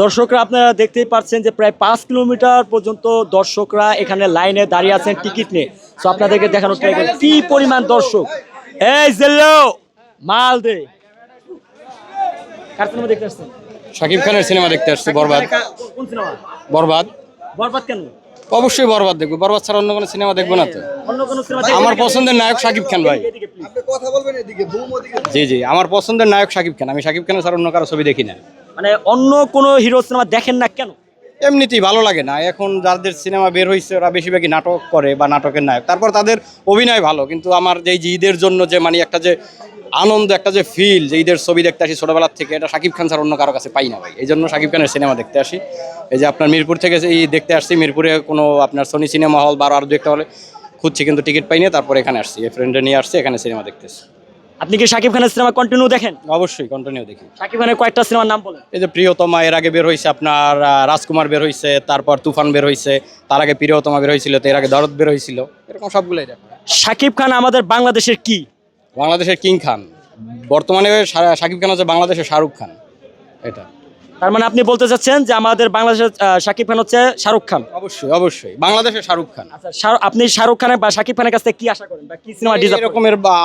দর্শকরা আপনারা দেখতেই পাচ্ছেন যে প্রায় 5 কিলোমিটার পর্যন্ত দর্শকরা এখানে লাইনে দাঁড়িয়ে আছেন টিকিট নিয়ে। তো আপনাদেরকে দেখানোর ট্রাই করি কি পরিমাণ দর্শক। এই জেলো মাল দে কার সিনেমা দেখতে আসছেন? শাকিব খানের সিনেমা দেখতে আসছি বরবাদ। কোন সিনেমা? বরবাদ। বরবাদ কেন? অবশ্যই বরবাদ দেখবো, বরবাদ ছাড়া অন্য কোনো সিনেমা দেখবো না তো। অন্য কোন সিনেমা? আমার পছন্দের নায়ক শাকিব খান ভাই। আপনি কথা বলবেন এদিকে, বুম ওদিকে। জি জি, আমার পছন্দের নায়ক শাকিব খান। আমি শাকিব খানের ছাড়া অন্য কারো ছবি দেখি না। মানে অন্য কোন হিরো সিনেমা দেখেন না কেন? এমনিতেই ভালো লাগে না। এখন যাদের সিনেমা বের হয়েছে ওরা বেশিরভাগই নাটক করে বা নাটকের নায়ক, তারপর তাদের অভিনয় ভালো, কিন্তু আমার যে ঈদের জন্য যে মানে একটা যে আনন্দ, একটা যে ফিল, যে ঈদের ছবি দেখতে আসি ছোটবেলার থেকে, এটা শাকিব খান ছাড়া অন্য কারো কাছে পাই না ভাই। এই জন্য শাকিব খানের সিনেমা দেখতে আসি। এই যে আপনার মিরপুর থেকে এই দেখতে আসছি, মিরপুরে কোনো আপনার সোনি সিনেমা হল বা আরও দু একটা হলে খুঁজছি, কিন্তু টিকিট পাইনি। তারপর এখানে আসছি, এই ফ্রেন্ডে নিয়ে আসছি, এখানে সিনেমা দেখতেছি। আপনি কি শাকিব খানের সিনেমা কন্টিনিউ দেখেন? অবশ্যই কন্টিনিউ দেখি। শাকিব খানের কয়েকটা সিনেমার নাম বলেন। এই যে প্রিয়তমা এর আগে বের হয়েছে, আপনার রাজকুমার বের হয়েছে, তারপর তুফান বের হয়েছে, তার আগে প্রিয়তমা বের হয়েছিল, তো এর আগে দরদ বের হয়েছিল, এরকম সবগুলোই দেখা। শাকিব খান আমাদের বাংলাদেশের কি? বাংলাদেশের কিং খান। বর্তমানে শাকিব খান হচ্ছে বাংলাদেশের শাহরুখ খান। এটা তার মানে আপনি বলতে চাচ্ছেন যে আমাদের বাংলাদেশের শাকিব খান হচ্ছে শাহরুখ খান? অবশ্যই অবশ্যই বাংলাদেশের শাহরুখ খান। আচ্ছা, আপনি শাহরুখ খানের বা শাকিব খানের কাছ থেকে কি আশা করেন বা কি সিনেমা ডিজার্ভ করেন? এরকমের বা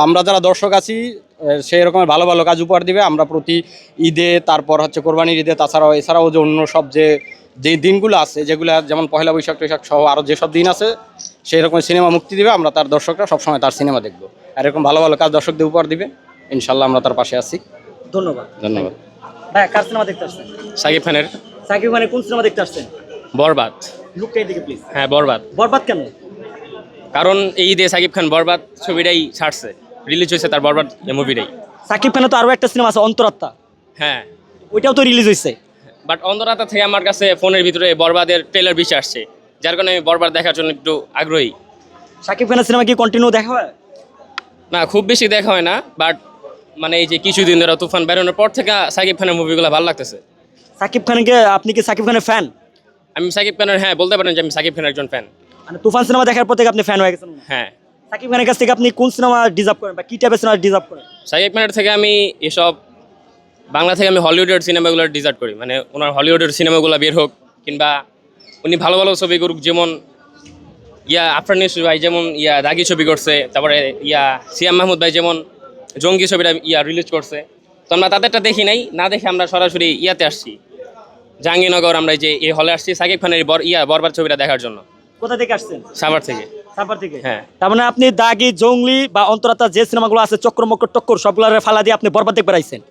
আমরা যারা দর্শক আছি সেই রকমের ভালো ভালো কাজ উপহার দিবে। আমরা প্রতি ঈদে, তারপর হচ্ছে কোরবানির ঈদে, এছাড়াও যে অন্য সব যে দিনগুলো আছে, যেগুলো যেমন পহেলা বৈশাখ টৈশাখ সহ আরও যেসব দিন আছে, সেই রকম সিনেমা মুক্তি দিবে। আমরা তার দর্শকরা সবসময় তার সিনেমা দেখবো, আর এরকম ভালো ভালো কাজ দর্শকদের উপহার দিবে। ইনশাল্লাহ আমরা তার পাশে আছি। ধন্যবাদ। ধন্যবাদ। ভাই কার সিনেমা দেখতে আসছেন? শাকিব খানের শাকিব খানের কোন সিনেমা দেখতে আসছেন? বরবাদ। লুকটা এদিকে প্লিজ। হ্যাঁ, বরবাদ। বরবাদ কেন? কারণ এই ঈদে শাকিব খান বরবাদ ছবিটাই ছাড়ছে, রিলিজ হয়েছে তার বরবাদ মুভিটাই। শাকিব খানের তো আরো একটা সিনেমা আছে অন্তরাত্মা, হ্যাঁ, ওইটাও তো রিলিজ হয়েছে। বাট অন্তরাত্মা থেকে আমার কাছে ফোনের ভিতরে বরবাদের ট্রেলার বেশি আসছে, যার কারণে আমি বরবাদ দেখার জন্য একটু আগ্রহী। শাকিব খানের সিনেমা কি কন্টিনিউ দেখা হয়? না, খুব বেশি দেখা হয় না, বাট মানে এই যে কিছুদিন ধরে তুফান বেরোনোর পর থেকে শাকিব খানের মুভিগুলো ভালো লাগতেছে। শাকিব খানকে, আপনি কি শাকিব খানের ফ্যান? আমি শাকিব খানের, হ্যাঁ বলতে পারেন যে আমি শাকিব খানের একজন ফ্যান। মানে তুফান সিনেমা দেখার পর থেকে আপনি ফ্যান হয়ে গেছেন? হ্যাঁ। শাকিব খানের কাছ থেকে আপনি কোন সিনেমা ডিজার্ভ করেন বা কি টাইপের সিনেমা ডিজার্ভ করেন? শাকিব খানের থেকে আমি এসব বাংলা থেকে আমি হলিউডের সিনেমাগুলো ডিজার্ভ করি, মানে ওনার হলিউডের সিনেমাগুলো বের হোক, কিংবা উনি ভালো ভালো ছবি করুক। যেমন আফরান নিশু ভাই যেমন দাগি ছবি করছে, তারপরে সিয়াম মাহমুদ ভাই যেমন জঙ্গি ছবিটা রিলিজ করছে। তো আমরা তাদেরটা দেখি নাই, না দেখে আমরা সরাসরি আসছি জাহাঙ্গীরনগর। আমরা যে এই হলে আসছি শাকিব খানের বরবাদ ছবিটা দেখার জন্য। কোথা থেকে আসছেন? সাভার থেকে। সাভার থেকে? হ্যাঁ। তার মানে আপনি দাগি, জঙ্গলি বা অন্তরাত্মা যে সিনেমাগুলো আছে, চক্রমক্কর টক্কর, সবগুলোর ফালা দিয়ে আপনি বরবাদ দেখতে আইছেন?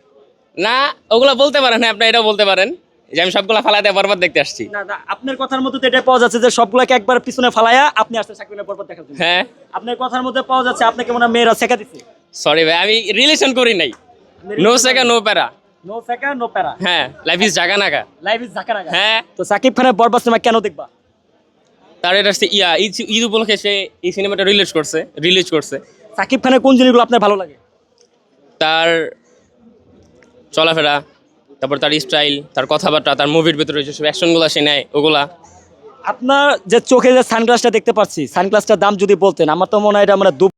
না, ওগুলা বলতে পারেন, হ্যাঁ আপনি এটাও বলতে পারেন যে আমি সবগুলা ফালা দিয়ে বরবাদ দেখতে আসছি। না, আপনার কথার মধ্যে তো এটা পাওয়া যাচ্ছে যে সবগুলোকে একবার পিছনে ফালায়া আপনি আসছেন শাকিব খানের বরবাদ দেখার জন্য। হ্যাঁ, আপনার কথার মধ্যে পাওয়া যাচ্ছে আপনাকে মনে হয় মেয়েরা শেখা দিচ্ছে। সরি ভাই, আমি রিলেশন করি নাই। নো সেকা নো প্যারা। নো সেকা নো প্যারা। হ্যাঁ, লাইফ ইজ জাগা নাগা। লাইফ ইজ ঝাঁকা নাগা। হ্যাঁ। তো শাকিব খানের বরবাদ সিনেমা কেন দেখবা? তার এটা হচ্ছে ঈদ উপলক্ষে সে এই সিনেমাটা রিলিজ করছে। শাকিব খানের কোন জিনিসগুলো আপনার ভালো লাগে? তার চলাফেরা, তারপর তার স্টাইল, তার কথাবার্তা, তার মুভির ভিতরে যেসব অ্যাকশনগুলো সে নেয় ওগুলা। আপনার যে চোখে যে সানগ্লাসটা দেখতে পাচ্ছি, সানগ্লাসটার দাম যদি বলতেন, আমার তো মনে হয় এটা আমরা